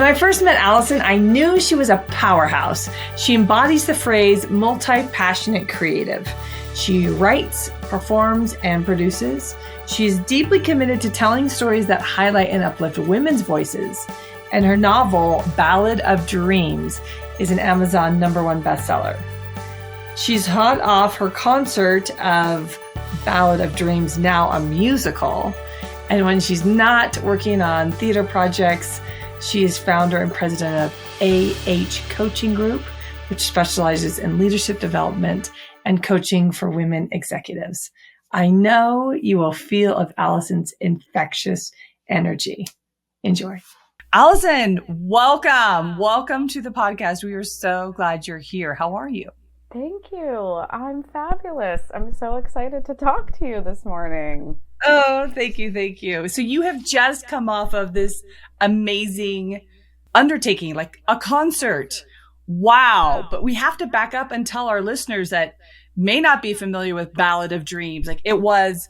I first met Allyson, I knew she was a powerhouse. She embodies the phrase multi-passionate creative. She writes, performs, and produces. She is deeply committed to telling stories that highlight and uplift women's voices. And her novel, Ballad of Dreams, is an Amazon #1 bestseller. She's hot off her concert of Ballad of Dreams, now a musical. And when she's not working on theater projects, she is founder and president of AH Coaching Group, which specializes in leadership development and coaching for women executives. I know you will feel of Allyson's infectious energy. Enjoy. Allyson, welcome. Welcome to the podcast. We are so glad you're here. How are you? Thank you. I'm fabulous. I'm so excited to talk to you this morning. Oh, thank you. Thank you. So you have just come off of this amazing undertaking, like a concert. Wow. But we have to back up and tell our listeners that may not be familiar with Ballad of Dreams. Like it was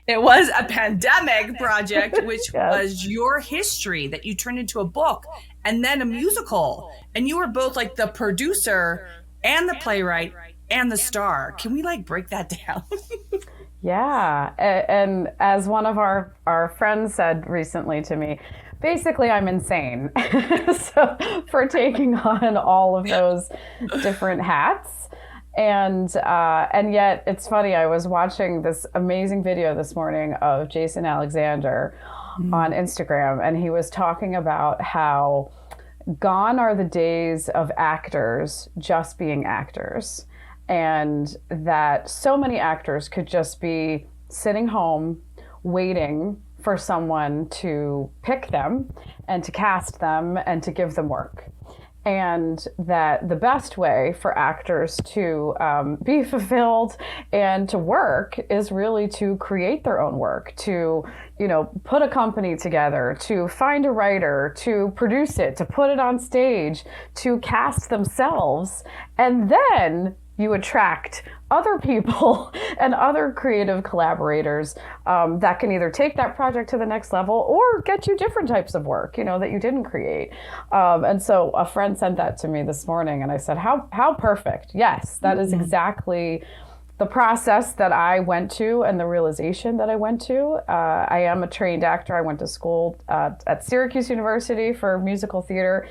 a pandemic project, which was your history that you turned into a book and then a musical. And you were both like the producer and the playwright and the star. Can we break that down? Yeah. And as one of our friends said recently to me, basically I'm insane. So for taking on all of those different hats. And yet it's funny, I was watching this amazing video this morning of Jason Alexander on Instagram, and he was talking about how gone are the days of actors just being actors, and that so many actors could just be sitting home waiting for someone to pick them and to cast them and to give them work. And that the best way for actors to be fulfilled and to work is really to create their own work, to, put a company together, to find a writer, to produce it, to put it on stage, to cast themselves. And then you attract other people and other creative collaborators that can either take that project to the next level or get you different types of work, that you didn't create. And so a friend sent that to me this morning, and I said, how perfect. Yes, that is exactly the process that I went to and the realization that I went to. I am a trained actor. I went to school at Syracuse University for musical theater,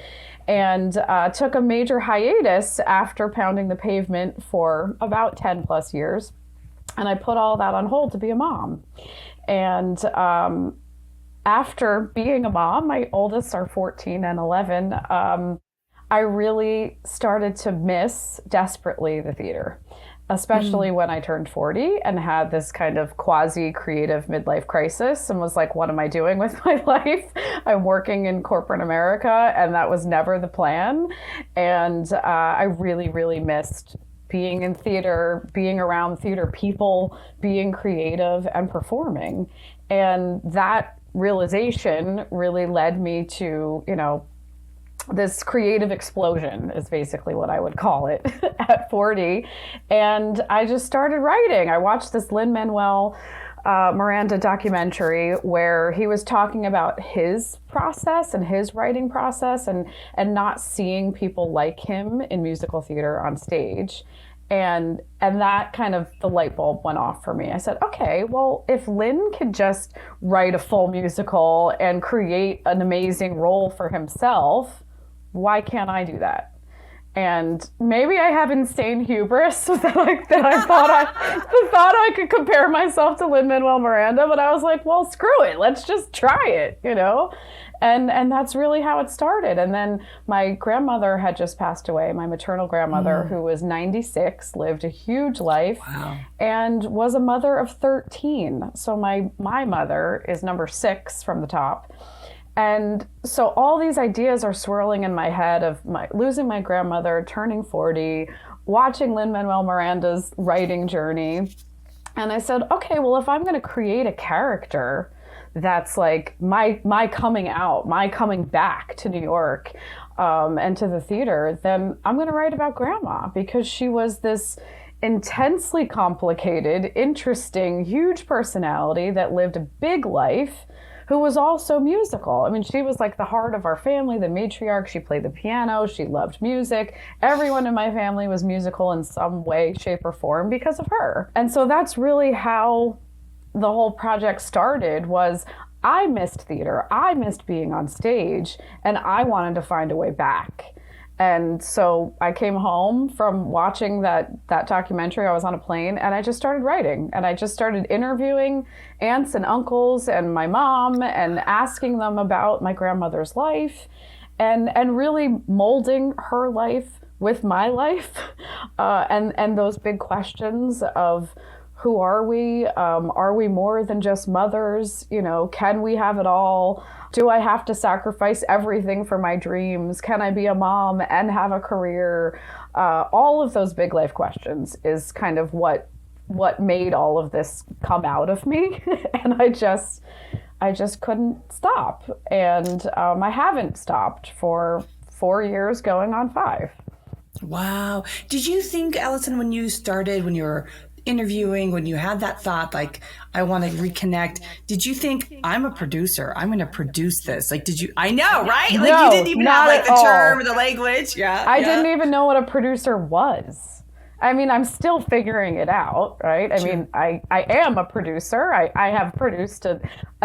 and took a major hiatus after pounding the pavement for about 10 plus years. And I put all that on hold to be a mom. And after being a mom, my oldest are 14 and 11, I really started to miss desperately the theater, especially when I turned 40 and had this kind of quasi-creative midlife crisis and was like, what am I doing with my life? I'm working in corporate America, and that was never the plan. And I really, really missed being in theater, being around theater people, being creative and performing. And that realization really led me to, this creative explosion is basically what I would call it at 40. And I just started writing. I watched this Lin-Manuel Miranda documentary where he was talking about his process and his writing process and not seeing people like him in musical theater on stage. And that kind of, the light bulb went off for me. I said, okay, well, if Lin could just write a full musical and create an amazing role for himself, why can't I do that? And maybe I have insane hubris that I thought I could compare myself to Lin-Manuel Miranda, but I was like, well, screw it, let's just try it, And that's really how it started. And then my grandmother had just passed away, my maternal grandmother, who was 96, lived a huge life, and was a mother of 13. So my mother is number 6 from the top. And so all these ideas are swirling in my head of losing my grandmother, turning 40, watching Lin-Manuel Miranda's writing journey. And I said, okay, well, if I'm going to create a character that's like my coming out, my coming back to New York and to the theater, then I'm going to write about Grandma, because she was this intensely complicated, interesting, huge personality that lived a big life, who was also musical. I mean, she was like the heart of our family, the matriarch. She played the piano. She loved music. Everyone in my family was musical in some way, shape, or form because of her. And so that's really how the whole project started. Was I missed theater. I missed being on stage, and I wanted to find a way back. And so I came home from watching that documentary. I was on a plane, and I just started writing, and I just started interviewing aunts and uncles and my mom and asking them about my grandmother's life, and really molding her life with my life, and those big questions of, who are we? Are we more than just mothers? You know, can we have it all? Do I have to sacrifice everything for my dreams? Can I be a mom and have a career? All of those big life questions is kind of what made all of this come out of me. And I just couldn't stop. And I haven't stopped for 4 years going on 5. Wow. Did you think, Allyson, when you were interviewing, when you had that thought, like, I want to reconnect, did you think, I'm a producer, I'm going to produce this? Like, did you, I know, right? Like, no, you didn't even have like the term or the language. Yeah. I didn't even know what a producer was. I mean, I'm still figuring it out, right? I mean, I am a producer. I have produced an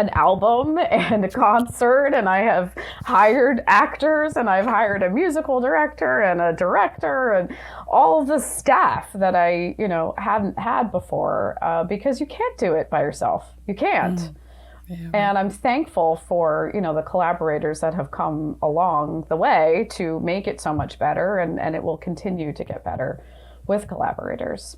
album and a concert, and I have hired actors, and I've hired a musical director and a director and all the staff that I, hadn't had before, because you can't do it by yourself. You can't. Yeah. And I'm thankful for, the collaborators that have come along the way to make it so much better, and it will continue to get better with collaborators.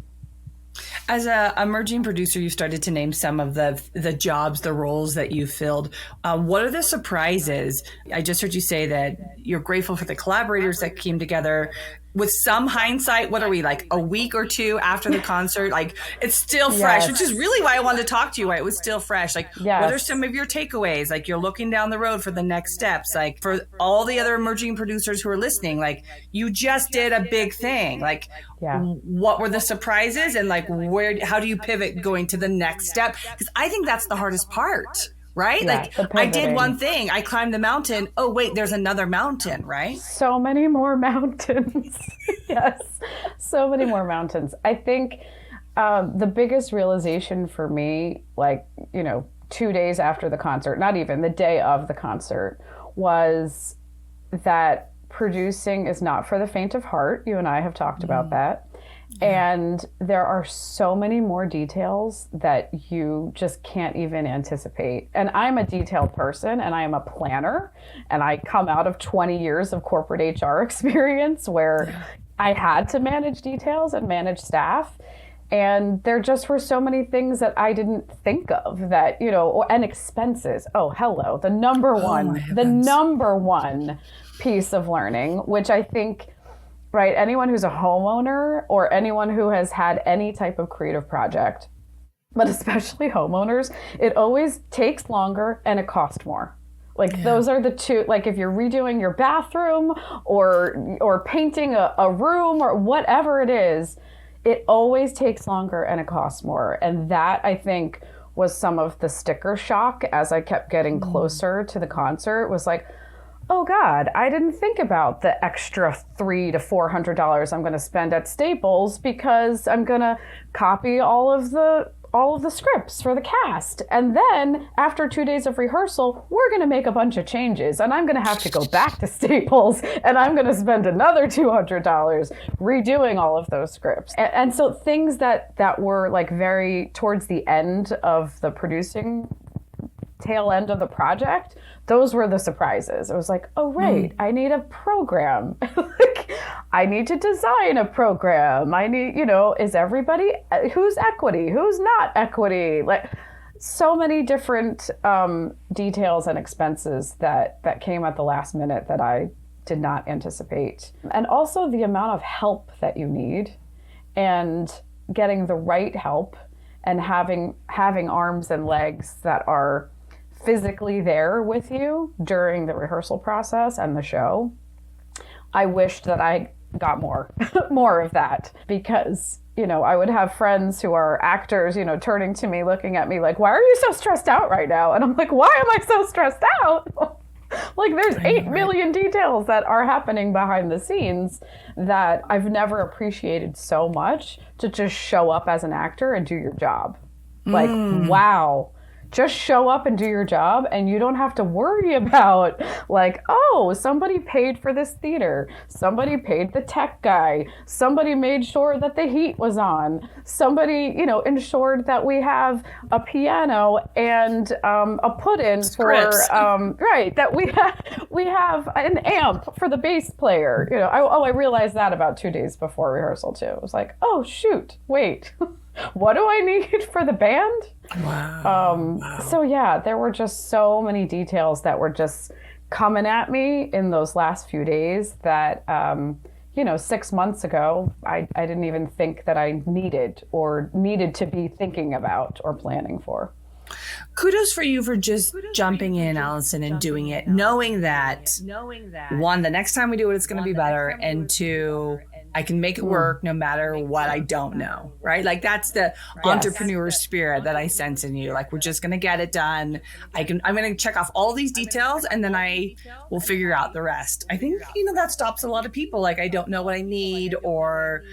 As an emerging producer, you started to name some of the jobs, the roles that you filled. What are the surprises? I just heard you say that you're grateful for the collaborators that came together. With some hindsight, what are we, like a week or two after the concert? Like, it's still fresh, Yes. which is really why I wanted to talk to you. Right? It was still fresh. Like, Yes. What are some of your takeaways? Like, you're looking down the road for the next steps. Like, for all the other emerging producers who are listening, like, you just did a big thing. Like, what were the surprises? And like, how do you pivot going to the next step? Because I think that's the hardest part. Right? Yeah, like, I did one thing. I climbed the mountain. Oh, wait, there's another mountain, right? So many more mountains. Yes, so many more mountains. I think the biggest realization for me, 2 days after the concert, not even the day of the concert, was that producing is not for the faint of heart. You and I have talked about that. And there are so many more details that you just can't even anticipate. And I'm a detailed person, and I am a planner, and I come out of 20 years of corporate HR experience where I had to manage details and manage staff. And there just were so many things that I didn't think of that, and expenses. Oh, hello. The number one piece of learning, which I think, right, anyone who's a homeowner or anyone who has had any type of creative project, but especially homeowners, it always takes longer and it costs more. Those are the two, like if you're redoing your bathroom or painting a room or whatever it is, it always takes longer and it costs more. And that, I think, was some of the sticker shock as I kept getting closer to the concert, was like, oh God, I didn't think about the extra $300 to $400 I'm going to spend at Staples because I'm going to copy all of the scripts for the cast. And then after 2 days of rehearsal, we're going to make a bunch of changes, and I'm going to have to go back to Staples, and I'm going to spend another $200 redoing all of those scripts. And so things that were like very towards the end of the producing tail end of the project, those were the surprises. It was like, oh, right, I need a program. I need to design a program. I need, is everybody, who's equity, who's not equity? Like, so many different details and expenses that came at the last minute that I did not anticipate. And also the amount of help that you need, and getting the right help, and having arms and legs that are physically there with you during the rehearsal process and the show. I wished that I got more of that, because I would have friends who are actors, turning to me, looking at me like, why are you so stressed out right now? And I'm like, why am I so stressed out? Like, there's 8 million details that are happening behind the scenes that I've never appreciated so much, to just show up as an actor and do your job. Like, wow. Just show up and do your job, and you don't have to worry about, like, oh, somebody paid for this theater. Somebody paid the tech guy. Somebody made sure that the heat was on. Somebody, ensured that we have a piano and a put-in Scripts. that we have an amp for the bass player. I realized that about 2 days before rehearsal too. It was like, oh shoot, wait. What do I need for the band? Wow. So yeah, there were just so many details that were just coming at me in those last few days that, 6 months ago, I didn't even think that I needed to be thinking about or planning for. Kudos for you for just jumping in, Allyson, and doing it, knowing that, one, the next time we do it, it's going to be better, and two, I can make it work no matter what I don't know, right? Like, that's the entrepreneur spirit that I sense in you. Like, we're just going to get it done. I'm going to check off all these details, and then I will figure out the rest. I think, that stops a lot of people. Like, I don't know what I need, or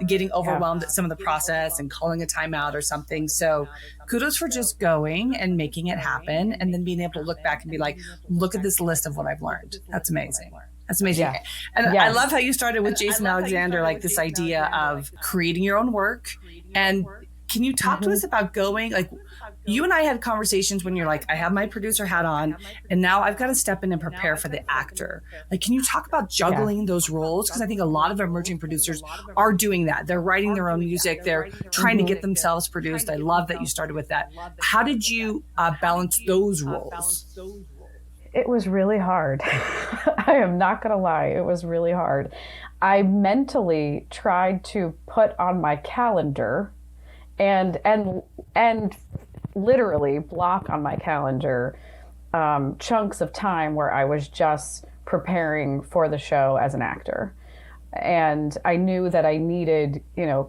getting overwhelmed at some of the process and calling a timeout or something. So kudos for just going and making it happen, and then being able to look back and be like, look at this list of what I've learned. That's amazing. That's amazing. Yeah. And I love how you started with Jason Alexander, like this idea of creating your own work. And can you talk to us about going, like, you and I had conversations when you're like, I have my producer hat on, and now I've got to step in and prepare for the actor. Like, can you talk about juggling those roles? Because I think a lot of emerging producers are doing that. They're writing their own music. They're trying to get themselves produced. I love that you started with that. How did you balance those roles? It was really hard. I am not going to lie. It was really hard. I mentally tried to put on my calendar and literally block on my calendar chunks of time where I was just preparing for the show as an actor. And I knew that I needed,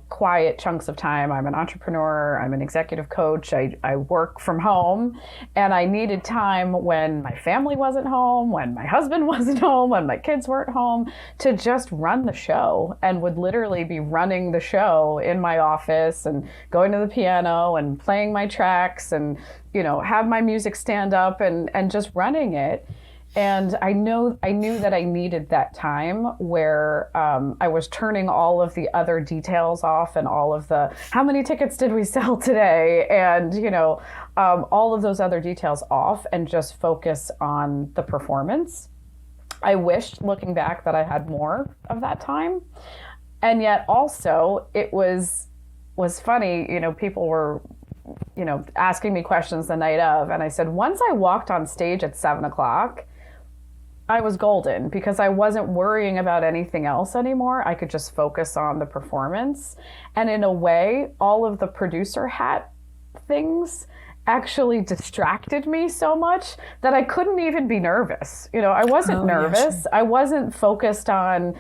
quiet chunks of time. I'm an entrepreneur. I'm an executive coach. I work from home, and I needed time when my family wasn't home, when my husband wasn't home, when my kids weren't home, to just run the show, and would literally be running the show in my office and going to the piano and playing my tracks and, have my music stand up and just running it. And I knew that I needed that time where I was turning all of the other details off, and all of the, how many tickets did we sell today? And, all of those other details off, and just focus on the performance. I wished, looking back, that I had more of that time. And yet also it was funny, people were, asking me questions the night of. And I said, once I walked on stage at 7:00, I was golden, because I wasn't worrying about anything else anymore. I could just focus on the performance. And in a way, all of the producer hat things actually distracted me so much that I couldn't even be nervous. I wasn't nervous. I wasn't focused on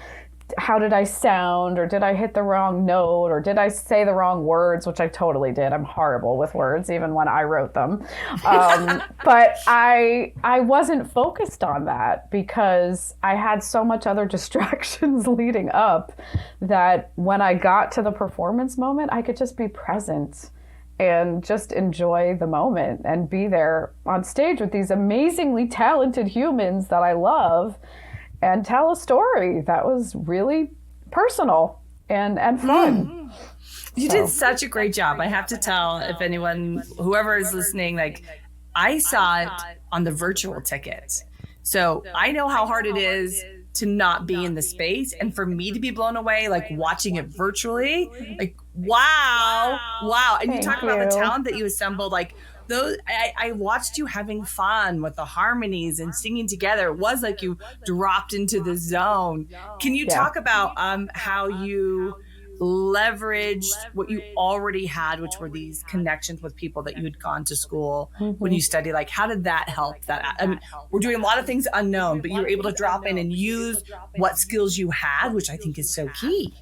how did I sound, or did I hit the wrong note, or did I say the wrong words, which I totally did. I'm horrible with words, even when I wrote them. But I wasn't focused on that, because I had so much other distractions leading up, that when I got to the performance moment, I could just be present and just enjoy the moment and be there on stage with these amazingly talented humans that I love, and tell a story that was really personal and fun. You did such a great job. I have to tell, if anyone, whoever is listening, like, I saw it on the virtual ticket. So I know how hard it is to not be in the space, and for me to be blown away, like, watching it virtually, like, wow. And you talk about the talent that you assembled, like, those, I watched you having fun with the harmonies and singing together. It was like you dropped into the zone. Can you talk about how you leveraged what you already had, which were these connections with people that you had gone to school when you studied? Like, how did that help? That, I mean, we're doing a lot of things unknown, but you were able to drop in and use what skills you had, which I think is so key.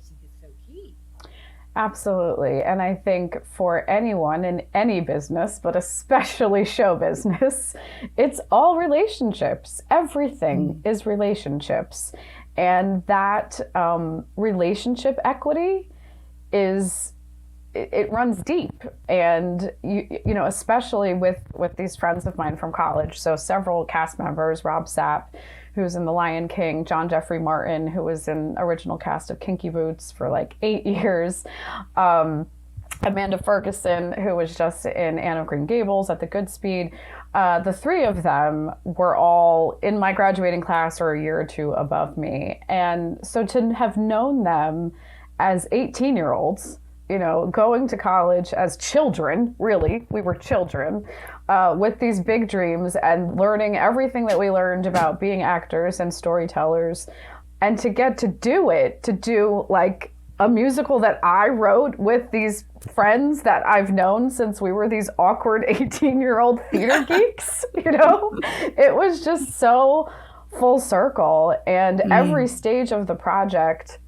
Absolutely. And I think for anyone in any business, but especially show business, it's all relationships. Everything is relationships. And that relationship equity is, it runs deep. And, you know, especially with these friends of mine from college. So several cast members, Rob Sapp, who's in The Lion King, John Jeffrey Martin, who was in original cast of Kinky Boots for like 8 years, Amanda Ferguson, who was just in Anne of Green Gables at the Goodspeed. The three of them were all in my graduating class or a year or two above me. And so to have known them as 18-year-olds, you know, going to college as children, really, we were children, with these big dreams and learning everything that we learned about being actors and storytellers, and to get to do it, to do like a musical that I wrote with these friends that I've known since we were these awkward 18-year-old theater geeks, you know, it was just so full circle. And every stage of the project,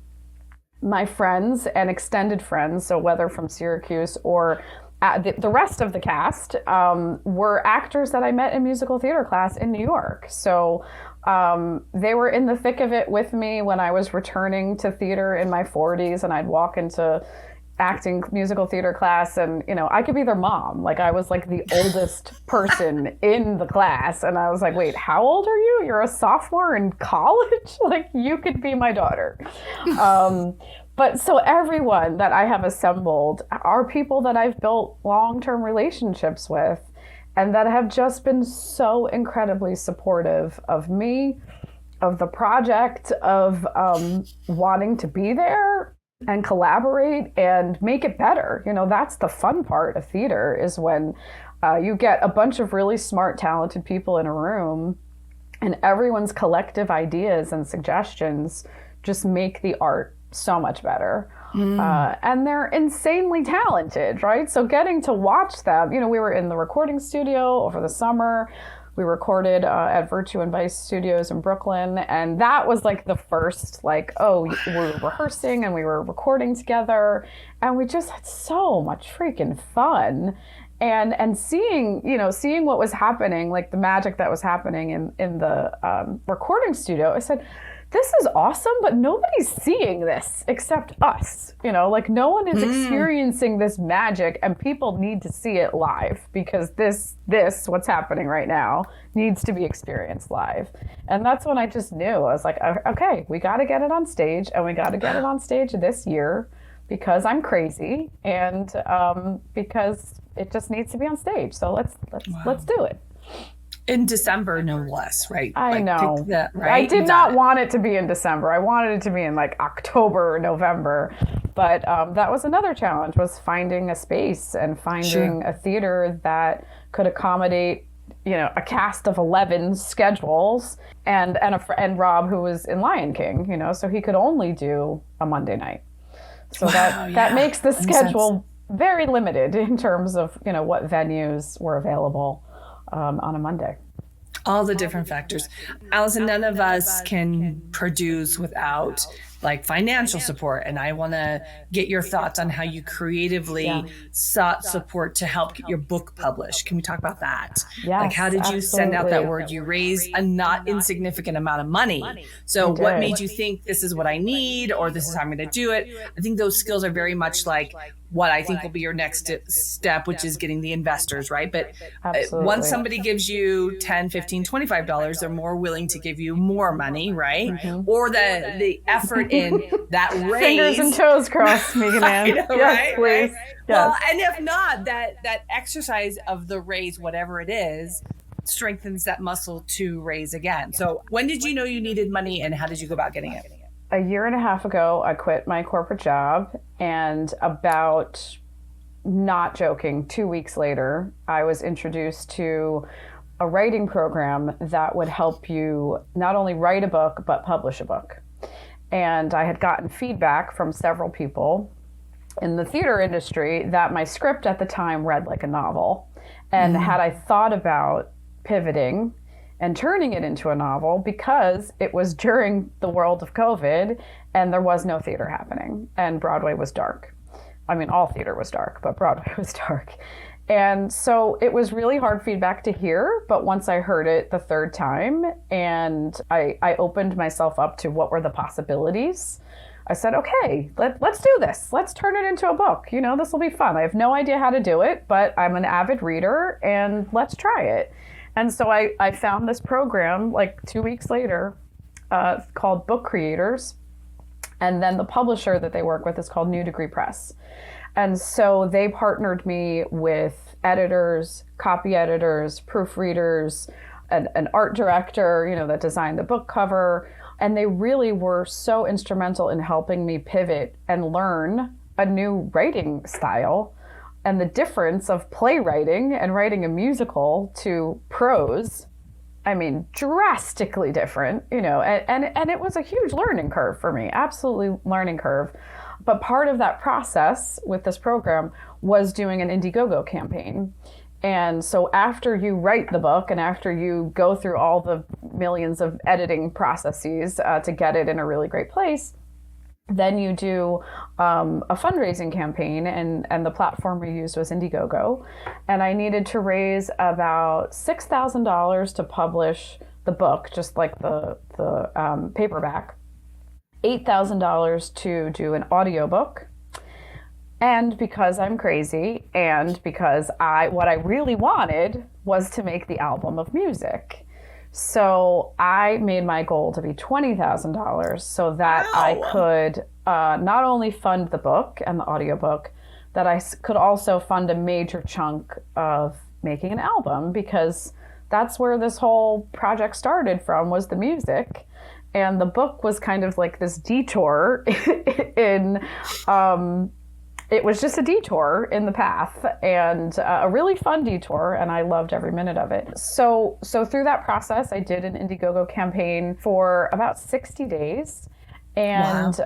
my friends and extended friends, so whether from Syracuse or the rest of the cast, were actors that I met in musical theater class in New York. So they were in the thick of it with me when I was returning to theater in my 40s, and I'd walk into acting musical theater class and, you know, I could be their mom. Like I was like the oldest person in the class. And I was like, wait, how old are you? You're a sophomore in college? Like you could be my daughter. But so everyone that I have assembled are people that I've built long-term relationships with and that have just been so incredibly supportive of me, of the project, of wanting to be there and collaborate and make it better. You know, that's the fun part of theater, is when you get a bunch of really smart, talented people in a room and everyone's collective ideas and suggestions just make the art so much better. And they're insanely talented, right? So getting to watch them, you know, we were in the recording studio over the summer. We recorded at Virtue and Vice Studios in Brooklyn. And that was like the first, like, oh, we were rehearsing and we were recording together. And we just had so much freaking fun. And seeing, you know, seeing what was happening, like the magic that was happening in the recording studio, I said, this is awesome, but nobody's seeing this except us. You know, like no one is experiencing this magic, and people need to see it live, because this what's happening right now needs to be experienced live. And that's when I just knew. I was like, okay, we got to get it on stage, and we got to get it on stage this year, because I'm crazy and because it just needs to be on stage. So let's do it. In December, no less, right? I know. I did not want it to be in December. I wanted it to be in like October or November. But that was another challenge, was finding a space and finding a theater that could accommodate, you know, a cast of 11 schedules and Rob, who was in Lion King, you know, so he could only do a Monday night. So that makes the schedule very limited in terms of, you know, what venues were available on a Monday. All the different factors. Allyson, none of us can produce without like financial support. And I want to get your thoughts on how you creatively sought support to help get your book published. Can we talk about that? Yes, like, how did you send out that word? You raised a not insignificant amount of money. So what made you think this is what I need, or this is how I'm going to do it? I think those skills are very much like what I think will be your next step, which is getting the investors, right? But once somebody gives you $10, $15, $25, they're more willing to give you more money, right? Or the effort in that raise. Fingers and toes crossed, Megan Ann. Yes, right? Please. Right? Yes. Well, and if not, that exercise of the raise, whatever it is, strengthens that muscle to raise again. So when did you know you needed money, and how did you go about getting it? A year and a half ago, I quit my corporate job, and about, not joking, 2 weeks later, I was introduced to a writing program that would help you not only write a book, but publish a book. And I had gotten feedback from several people in the theater industry that my script at the time read like a novel. And had I thought about pivoting and turning it into a novel, because it was during the world of COVID and there was no theater happening and Broadway was dark. I mean, all theater was dark, but Broadway was dark. And so it was really hard feedback to hear, but once I heard it the third time and I opened myself up to what were the possibilities, I said, okay, let's do this. Let's turn it into a book. You know, this will be fun. I have no idea how to do it, but I'm an avid reader and let's try it. And so I found this program like 2 weeks later called Book Creators. And then the publisher that they work with is called New Degree Press. And so they partnered me with editors, copy editors, proofreaders, an art director, you know, that designed the book cover. And they really were so instrumental in helping me pivot and learn a new writing style and the difference of playwriting and writing a musical to prose. I mean, drastically different, you know, and it was a huge learning curve for me, absolutely learning curve. But part of that process with this program was doing an Indiegogo campaign. And so after you write the book and after you go through all the millions of editing processes to get it in a really great place, then you do a fundraising campaign, and the platform we used was Indiegogo. And I needed to raise about $6,000 to publish the book, just like the paperback, $8,000 to do an audiobook. And because I'm crazy, and because what I really wanted was to make the album of music. So I made my goal to be $20,000 so that I could not only fund the book and the audiobook, that I could also fund a major chunk of making an album, because that's where this whole project started from, was the music. And the book was kind of like this detour it was just a detour in the path, and a really fun detour, and I loved every minute of it. So through that process, I did an Indiegogo campaign for about 60 days, and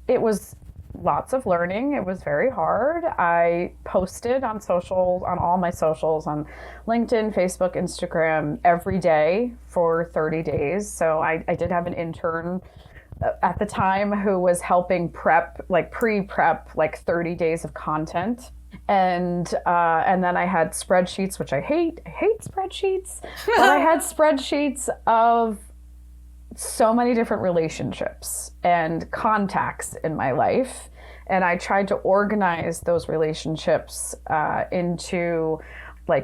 It was lots of learning. It was very hard. I posted on all my socials, on LinkedIn, Facebook, Instagram, every day for 30 days. So I did have an intern at the time who was helping pre-prep 30 days of content. And then I had spreadsheets, which I hate spreadsheets, but I had spreadsheets of so many different relationships and contacts in my life. And I tried to organize those relationships into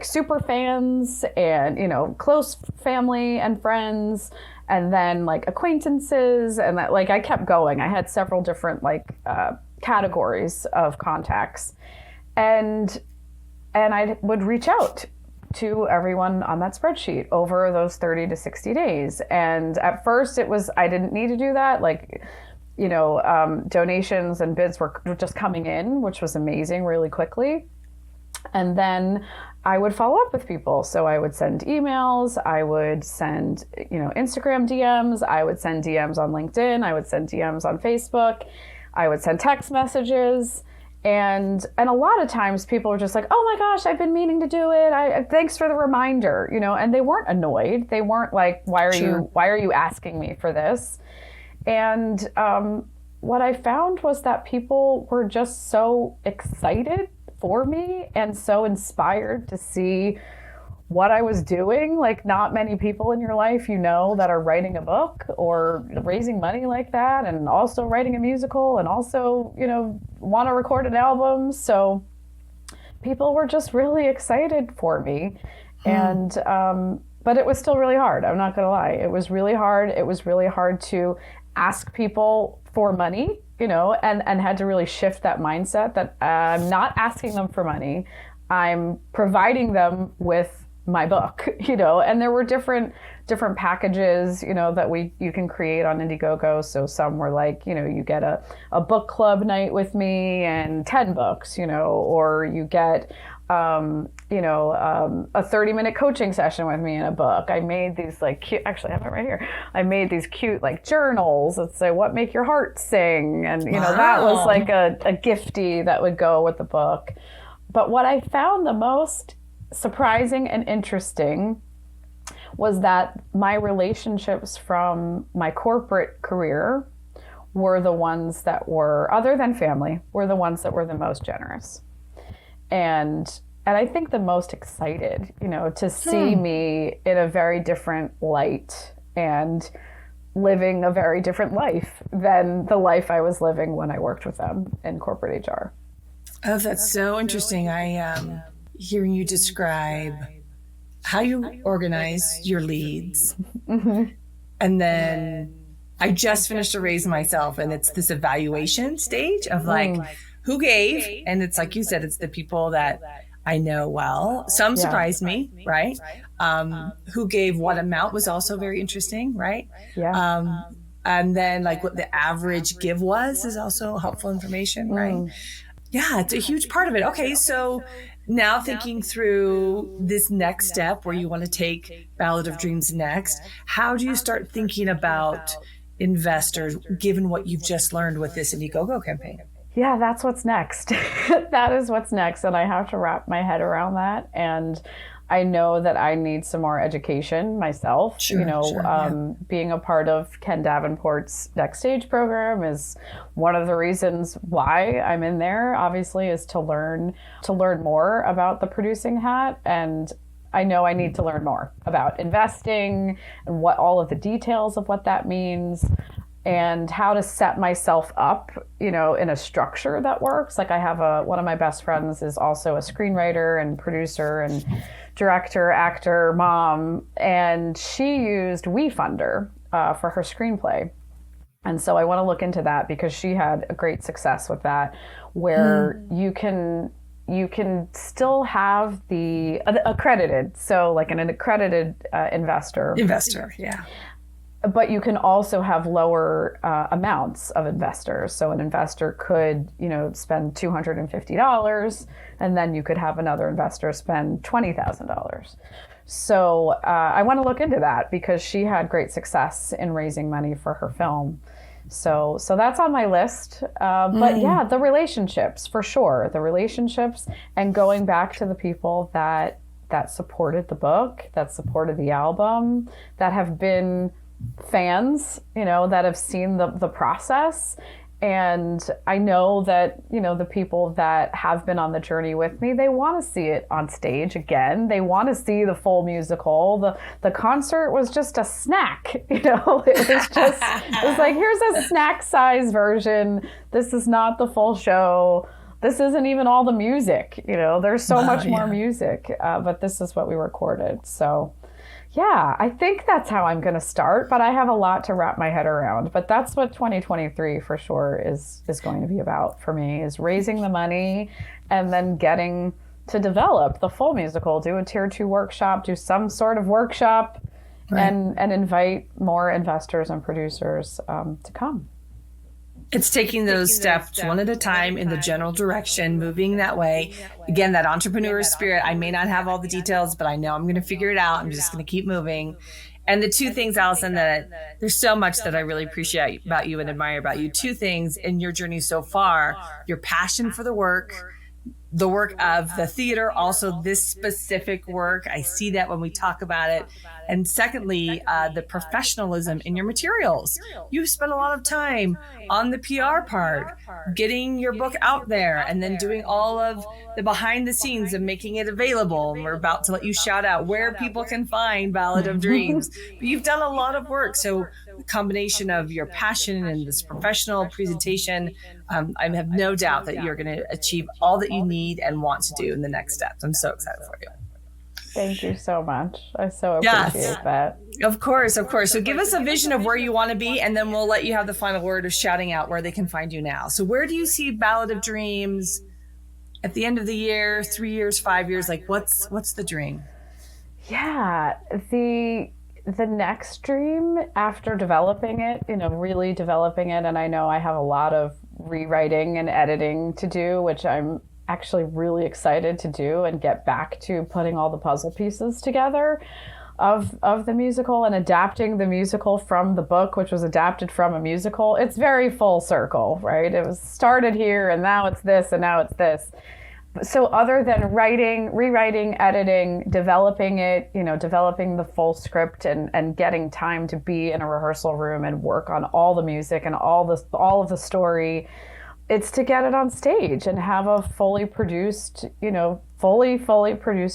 super fans and, close family and friends, and then acquaintances, and that I kept going. I had several different categories of contacts, and I would reach out to everyone on that spreadsheet over those 30 to 60 days. And at first I didn't need to do that. Donations and bids were just coming in, which was amazing, really quickly. And then I would follow up with people. So I would send emails, I would send, Instagram DMs, I would send DMs on LinkedIn, I would send DMs on Facebook, I would send text messages. And a lot of times people were just like, oh my gosh, I've been meaning to do it. Thanks for the reminder, and they weren't annoyed. They weren't like, why are you asking me for this? And what I found was that people were just so excited for me and so inspired to see what I was doing. Not many people in your life, that are writing a book or raising money like that, and also writing a musical, and also, want to record an album. So people were just really excited for me. And, but it was still really hard. I'm not going to lie. It was really hard. It was really hard to ask people for money, and had to really shift that mindset that I'm not asking them for money. I'm providing them with my book, and there were different packages, that you can create on Indiegogo. So some were you get a book club night with me and 10 books, or you get, a 30-minute coaching session with me in a book. I made these cute, actually I have it right here. I made these cute journals that say, what make your heart sing? And, that was a gifty that would go with the book. But what I found the most surprising and interesting was that my relationships from my corporate career were the ones that were, other than family, were the ones that were the most generous. And I think the most excited, to see me in a very different light and living a very different life than the life I was living when I worked with them in corporate HR. Oh, that's so interesting. I hearing you describe how you organize your leads. And then I just finished a raise myself, and it's this evaluation stage of like, who gave? And it's like you said, it's the people that I know well. Some surprised me, right? Who gave what amount was also very interesting, right? Yeah. And then like what the average give was is also helpful information, right? Yeah, it's a huge part of it. Okay, so now thinking through this next step where you want to take Ballad of Dreams next, how do you start thinking about investors given what you've just learned with this Indiegogo campaign? Yeah, that's what's next. That is what's next. And I have to wrap my head around that. And I know that I need some more education myself. Being a part of Ken Davenport's Next Stage program is one of the reasons why I'm in there, obviously, is to learn more about the producing hat. And I know I need to learn more about investing and what all of the details of what that means, and how to set myself up, in a structure that works. Like I have one of my best friends is also a screenwriter and producer and director, actor, mom, and she used WeFunder for her screenplay. And so I want to look into that because she had a great success with that, where you can still have the accredited, so like an accredited investor, yeah. But you can also have lower amounts of investors. So an investor could, spend $250, and then you could have another investor spend $20,000. So I want to look into that because she had great success in raising money for her film. So that's on my list. But yeah, the relationships, for sure. The relationships, and going back to the people that supported the book, that supported the album, that have been fans, that have seen the process. And I know that, the people that have been on the journey with me, they want to see it on stage again. They want to see the full musical. The concert was just a snack, it was like, here's a snack size version. This is not the full show. This isn't even all the music, there's so much more music, but this is what we recorded. So yeah, I think that's how I'm going to start, but I have a lot to wrap my head around. But that's what 2023 for sure is going to be about for me, is raising the money and then getting to develop the full musical, do a tier 2 workshop, do some sort of workshop, and invite more investors and producers to come. It's taking those steps one at a time in the general direction, moving that way. Again, that entrepreneur spirit. I may not have all the details, but I know I'm going to figure it out. I'm just going to keep moving. And the two things, Allyson, that there's so much that I really appreciate about you and admire about you. Two things in your journey so far: your passion for the work of the theater, also this specific work. I see that when we talk about it. And secondly, the professionalism in your materials. You've spent a lot of time on the PR part, getting your book out there, and then doing all of the behind the scenes of making it available. And we're about to let you shout out where people can find Ballad of Dreams. But you've done a lot of work. So the combination of your passion and this professional presentation, I have no doubt that you're going to achieve all that you need and want to do in the next steps. I'm so excited for you. Thank you so much. I so appreciate that. Of course. So give us a vision of where you want to be, and then we'll let you have the final word of shouting out where they can find you now. So where do you see Ballad of Dreams at the end of the year, 3 years, 5 years? Like what's the dream? Yeah, the next dream after developing it, really developing it, and I know I have a lot of rewriting and editing to do, which I'm actually really excited to do, and get back to putting all the puzzle pieces together of the musical and adapting the musical from the book, which was adapted from a musical. It's very full circle, right? It was started here and now it's this and now it's this. So other than writing, rewriting, editing, developing it, developing the full script and getting time to be in a rehearsal room and work on all the music and all of the story, it's to get it on stage and have a fully produced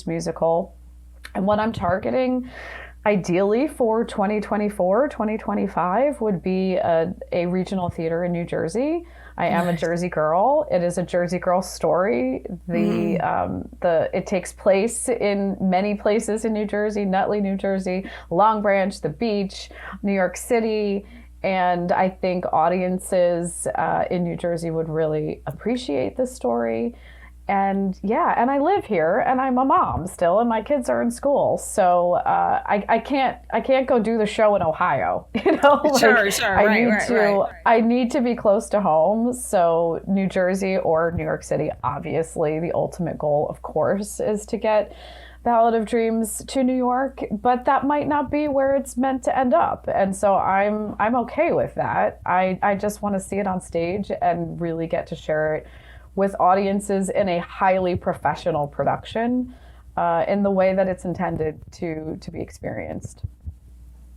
musical. And what I'm targeting ideally for 2024, 2025 would be a regional theater in New Jersey. I am a Jersey girl. It is a Jersey girl story. It takes place in many places in New Jersey: Nutley, New Jersey, Long Branch, the beach, New York City. And I think audiences in New Jersey would really appreciate this story. And and I live here, and I'm a mom still, and my kids are in school, so I can't go do the show in Ohio. Sure. I need to be close to home. So New Jersey or New York City, obviously, the ultimate goal, of course, is to get Ballad of Dreams to New York, but that might not be where it's meant to end up, and so I'm okay with that. I just want to see it on stage and really get to share it with audiences in a highly professional production, in the way that it's intended to be experienced.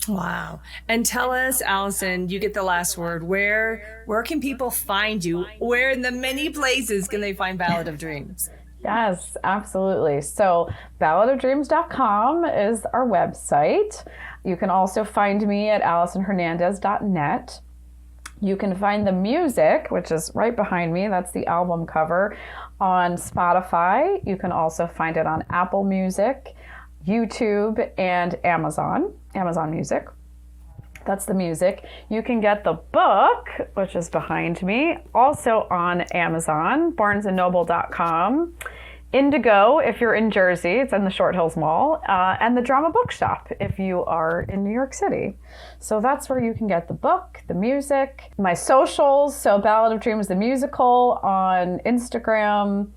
Wow. And tell us, Allyson, you get the last word. Where can people find you? Where in the many places can they find Ballad of Dreams? Yes, absolutely. So balladofdreams.com is our website. You can also find me at AllysonHernandez.net. You can find the music, which is right behind me. That's the album cover, on Spotify. You can also find it on Apple Music, YouTube, and Amazon Music. That's the music. You can get the book, which is behind me, also on Amazon, barnesandnoble.com. Indigo, if you're in Jersey, it's in the Short Hills Mall, and the Drama Bookshop if you are in New York City. So that's where you can get the book, the music, my socials. So Ballad of Dreams, the musical, on Instagram,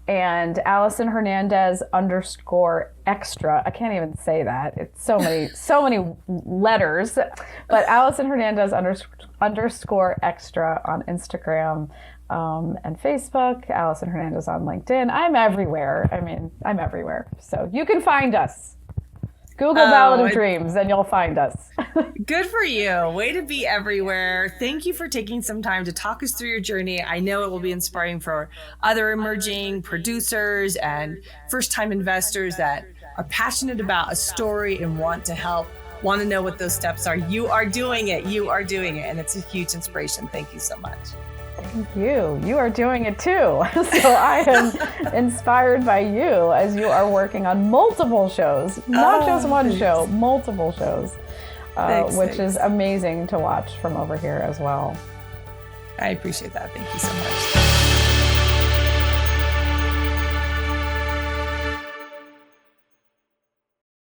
and Allyson Hernandez _extra. I can't even say that. It's so many letters. But Allyson Hernandez _extra on Instagram. And Facebook, Allyson Hernandez on LinkedIn. I'm everywhere. I'm everywhere. So you can find us. Google Ballad of Dreams and you'll find us. Good for you. Way to be everywhere. Thank you for taking some time to talk us through your journey. I know it will be inspiring for other emerging producers and first-time investors that are passionate about a story and want to help, want to know what those steps are. You are doing it. And it's a huge inspiration. Thank you so much. Thank you. You are doing it too. So I am inspired by you as you are working on multiple shows, not just one show, multiple shows, which is amazing to watch from over here as well. I appreciate that. Thank you so much.